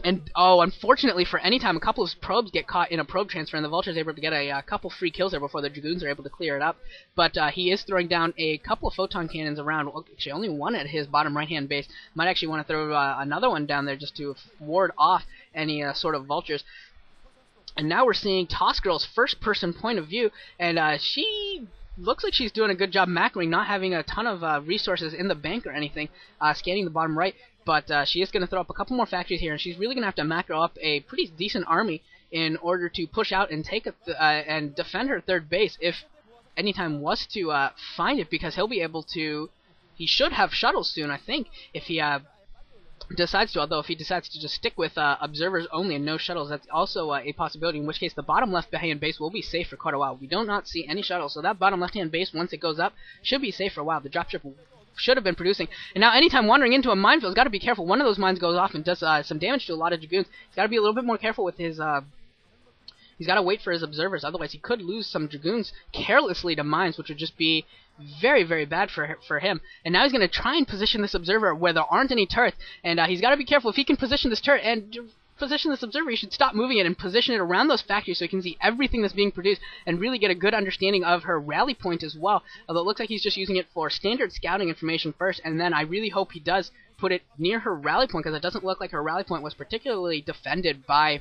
And, oh, unfortunately for any time, a couple of probes get caught in a probe transfer, and the Vulture's able to get a couple free kills there before the Dragoons are able to clear it up. But he is throwing down a couple of photon cannons around. Well, actually, only one at his bottom right-hand base. Might actually want to throw another one down there just to ward off any sort of Vultures. And now we're seeing Tossgirl's first-person point of view, and she looks like she's doing a good job macroing, not having a ton of resources in the bank or anything, scanning the bottom right. But she is going to throw up a couple more factories here, and she's really going to have to macro up a pretty decent army in order to push out and take and defend her third base if Anytime was to find it, because he'll be able to. He should have shuttles soon, I think, if he decides to. Although if he decides to just stick with observers only and no shuttles, that's also a possibility. In which case, the bottom left-hand base will be safe for quite a while. We do not see any shuttles, so that bottom left-hand base, once it goes up, should be safe for a while. The dropship should have been producing. And now anytime wandering into a minefield, he's got to be careful. One of those mines goes off and does some damage to a lot of Dragoons. He's got to be a little bit more careful with his. He's got to wait for his observers, otherwise he could lose some Dragoons carelessly to mines, which would just be very, very bad for him. And now he's going to try and position this observer where there aren't any turrets, and he's got to be careful. If he can position this turret and position this observer, he should stop moving it and position it around those factories so he can see everything that's being produced and really get a good understanding of her rally point as well. Although it looks like he's just using it for standard scouting information first, and then I really hope he does put it near her rally point, because it doesn't look like her rally point was particularly defended by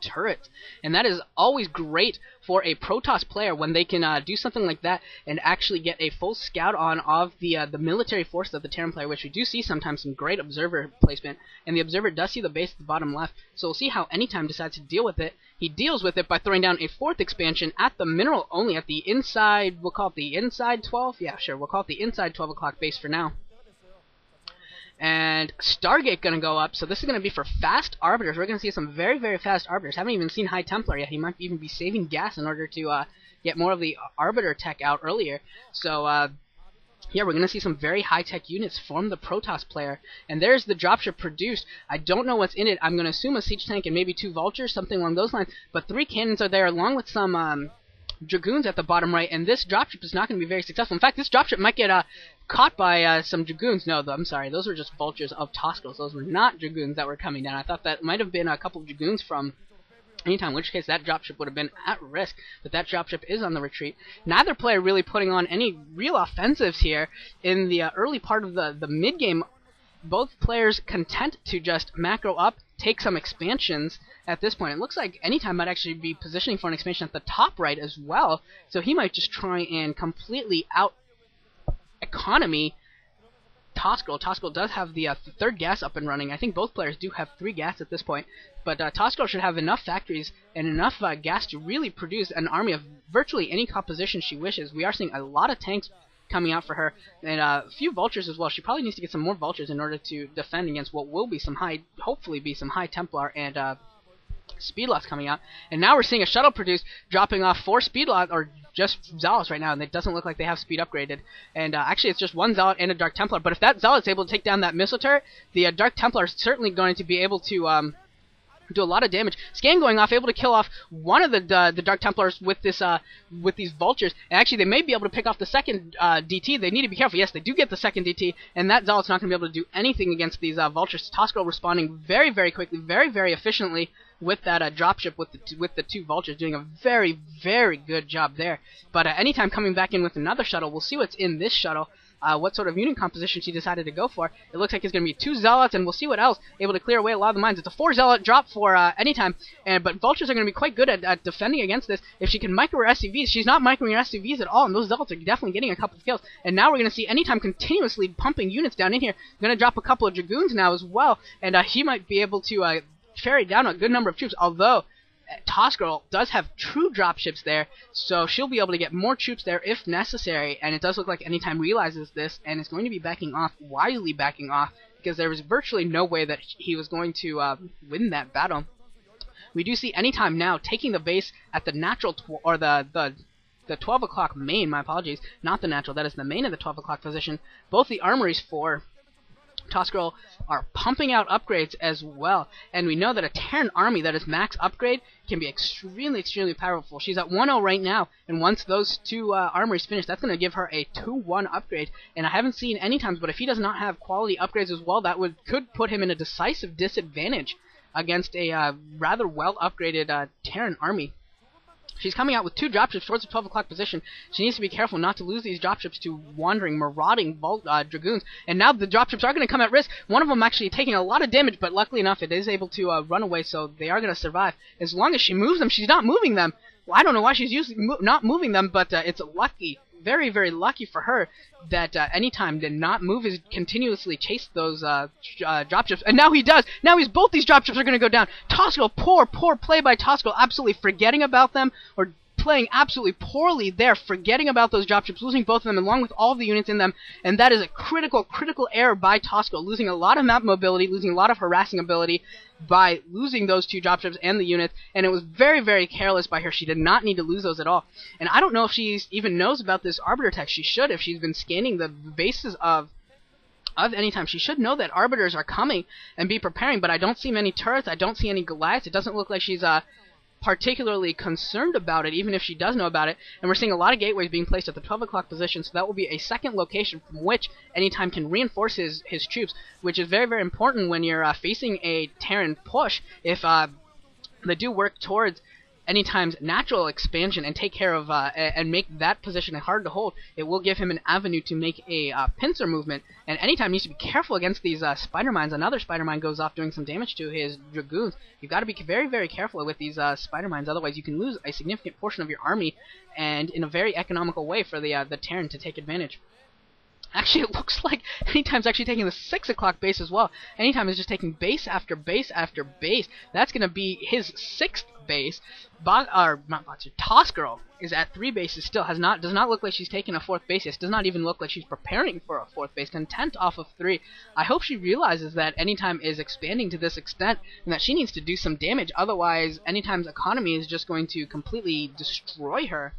turrets. And that is always great for a Protoss player when they can do something like that and actually get a full scout on of the military force of the Terran player, which we do see sometimes some great observer placement, and the observer does see the base at the bottom left, so we'll see how Anytime decides to deal with it. He deals with it by throwing down a fourth expansion at the mineral only, at the inside, we'll call it the inside 12? Yeah, sure, we'll call it the inside 12 o'clock base for now. And Stargate going to go up, so this is going to be for fast Arbiters. We're going to see some very, very fast Arbiters. Haven't even seen High Templar yet. He might even be saving gas in order to get more of the Arbiter tech out earlier. So, yeah, we're going to see some very high-tech units from the Protoss player. And there's the dropship produced. I don't know what's in it. I'm going to assume a siege tank and maybe 2 vultures, something along those lines. But 3 cannons are there, along with some Dragoons at the bottom right, and this dropship is not going to be very successful. In fact, this dropship might get caught by some Dragoons. No, I'm sorry, those were just vultures of Tossgirls. Those were not Dragoons that were coming down. I thought that might have been a couple of Dragoons from Anytime, in which case that dropship would have been at risk, but that dropship is on the retreat. Neither player really putting on any real offensives here in the early part of the mid-game. Both players content to just macro up, take some expansions at this point. It looks like Anytime might actually be positioning for an expansion at the top right as well, so he might just try and completely out-economy Tossgirl. Tossgirl does have the third gas up and running. I think both players do have 3 gas at this point, but Tossgirl should have enough factories and enough gas to really produce an army of virtually any composition she wishes. We are seeing a lot of tanks coming out for her, and a few vultures as well. She probably needs to get some more vultures in order to defend against what will be some hopefully be some High Templar and speed lots coming out. And now we're seeing a shuttle produced, dropping off 4 speed lots, or just zealots right now, and it doesn't look like they have speed upgraded. And actually it's just 1 zealot and a Dark Templar, but if that zealot's able to take down that missile turret, the Dark Templar is certainly going to be able to do a lot of damage. Scan going off, able to kill off one of the Dark Templars with this with these vultures. And actually, they may be able to pick off the second DT. They need to be careful. Yes, they do get the second DT, and that Zealot's not going to be able to do anything against these vultures. Tossgirl responding very, very quickly, very, very efficiently with that dropship with the 2 vultures, doing a very, very good job there. But Anytime coming back in with another shuttle. We'll see what's in this shuttle. What sort of unit composition she decided to go for. It looks like it's going to be 2 zealots, and we'll see what else, able to clear away a lot of the mines. It's a 4 zealot drop for Anytime, but vultures are going to be quite good at defending against this. If she can micro her SCVs, she's not microing her SCVs at all, and those zealots are definitely getting a couple of kills. And now we're going to see Anytime continuously pumping units down in here. Going to drop a couple of Dragoons now as well, and he might be able to ferry down a good number of troops, although Tossgirl does have true dropships there, so she'll be able to get more troops there if necessary, and it does look like Anytime realizes this and is going to be backing off, wisely backing off, because there was virtually no way that he was going to win that battle. We do see Anytime now taking the base at the natural, or the 12 o'clock main, my apologies, not the natural, that is the main of the 12 o'clock position. Both the armories for Tossgirl are pumping out upgrades as well, and we know that a Terran army that is max upgrade can be extremely, extremely powerful. She's at 1-0 right now, and once those 2 armories finish, that's going to give her a 2-1 upgrade. And I haven't seen any times, but if he does not have quality upgrades as well, that could put him in a decisive disadvantage against a rather well-upgraded Terran army. She's coming out with 2 dropships towards the 12 o'clock position. She needs to be careful not to lose these dropships to wandering, marauding dragoons. And now the dropships are going to come at risk. One of them actually taking a lot of damage, but luckily enough, it is able to run away, so they are going to survive. As long as she moves them, she's not moving them. Well, I don't know why she's not moving them, but it's lucky. Very, very lucky for her that Anytime did not move, is continuously chase those dropships, and now he does. Now both these dropships are going to go down. Tossgirl, poor play by Tossgirl, absolutely forgetting about them, or playing absolutely poorly there, forgetting about those dropships, losing both of them along with all the units in them, and that is a critical error by Tossgirl, losing a lot of map mobility, losing a lot of harassing ability by losing those 2 dropships and the units, and it was very, very careless by her. She did not need to lose those at all. And I don't know if she even knows about this Arbiter tech. She should, if she's been scanning the bases of Anytime. She should know that Arbiters are coming and be preparing, but I don't see many turrets, I don't see any Goliaths. It doesn't look like she's particularly concerned about it, even if she does know about it. And we're seeing a lot of gateways being placed at the 12 o'clock position, so that will be a second location from which Anytime can reinforce his troops, which is very, very important when you're facing a Terran push. If they do work towards Anytime's natural expansion and take care of and make that position hard to hold, it will give him an avenue to make a pincer movement. And Anytime needs to be careful against these spider mines. Another spider mine goes off doing some damage to his dragoons. You've got to be very, very careful with these spider mines, otherwise you can lose a significant portion of your army, and in a very economical way for the Terran to take advantage. Actually, it looks like Anytime's actually taking the 6 o'clock base as well. Anytime is just taking base after base after base. That's going to be his 6th base. Tossgirl is at 3 bases still. Does not look like she's taking a 4th base yet. Does not even look like she's preparing for a 4th base. Content off of 3. I hope she realizes that Anytime is expanding to this extent and that she needs to do some damage. Otherwise, Anytime's economy is just going to completely destroy her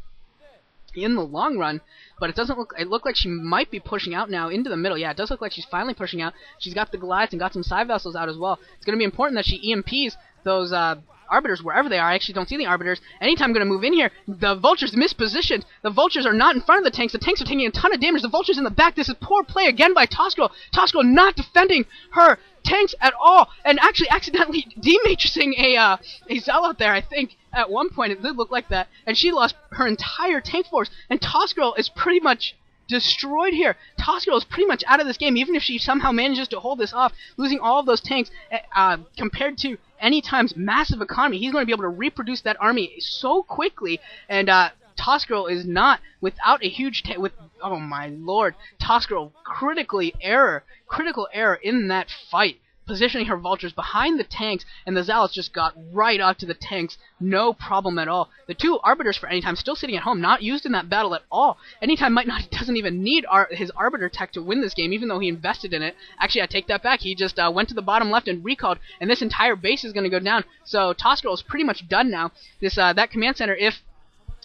in the long run. But it looked like she might be pushing out now into the middle. Yeah, it does look like she's finally pushing out. She's got the Goliaths and got some side vessels out as well. It's going to be important that she EMPs those Arbiters wherever they are. I actually don't see the Arbiters. Anytime going to move in here. The Vultures mispositioned. The Vultures are not in front of the tanks. The tanks are taking a ton of damage. The Vultures in the back. This is poor play again by Tossgirl. Tossgirl not defending her tanks at all, and actually accidentally dematrixing a Zealot there, I think. At one point it did look like that, and she lost her entire tank force, and Tossgirl is pretty much destroyed here. Tossgirl is pretty much out of this game, even if she somehow manages to hold this off, losing all of those tanks compared to Anytime's massive economy. He's going to be able to reproduce that army so quickly, and Tossgirl is not without a huge oh my lord, Tossgirl critical error in that fight, positioning her Vultures behind the tanks, and the Zealots just got right up to the tanks, no problem at all. The 2 Arbiters for Anytime still sitting at home, not used in that battle at all. Anytime doesn't even need his Arbiter tech to win this game, even though he invested in it. Actually, I take that back. He just went to the bottom left and recalled, and this entire base is going to go down. So Tossgirl is pretty much done now. That command center, if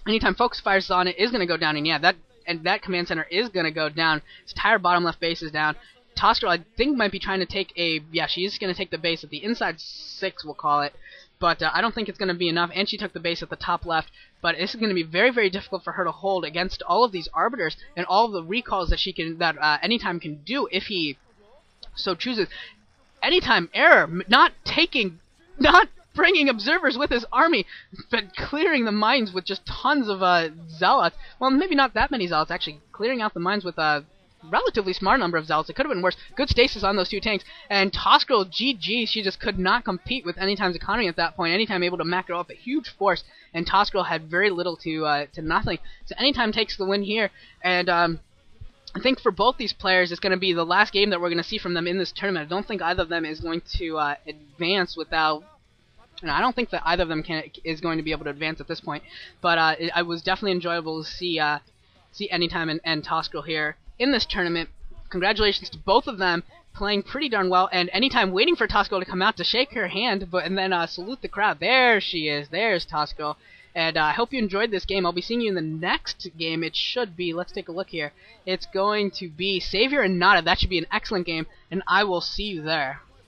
Anytime focus fires on it, is going to go down, and yeah, that command center is going to go down. Its entire bottom left base is down. Tossgirl, I think, might be trying to take she is going to take the base at the inside 6, we'll call it, but I don't think it's going to be enough, and she took the base at the top left, but this is going to be very, very difficult for her to hold against all of these Arbiters and all of the recalls that Anytime can do if he so chooses. Anytime error, not bringing observers with his army, but clearing the mines with just tons of Zealots. Well, maybe not that many Zealots, actually, clearing out the mines with relatively smart number of Zealots. It could have been worse. Good stasis on those 2 tanks. And Tossgirl, GG, she just could not compete with Anytime's economy at that point. Anytime able to macro up a huge force, and Tossgirl had very little to nothing. So Anytime takes the win here, and I think for both these players, it's going to be the last game that we're going to see from them in this tournament. I don't think either of them is going to advance without... I don't think that either of them is going to be able to advance at this point, but it was definitely enjoyable to see Anytime and Tossgirl here in this tournament. Congratulations to both of them, playing pretty darn well, and Anytime waiting for Tossgirl to come out to shake her hand, and then salute the crowd. There she is. There's Tossgirl. And I hope you enjoyed this game. I'll be seeing you in the next game. It should be, let's take a look here. It's going to be Savior and Nada. That should be an excellent game, and I will see you there.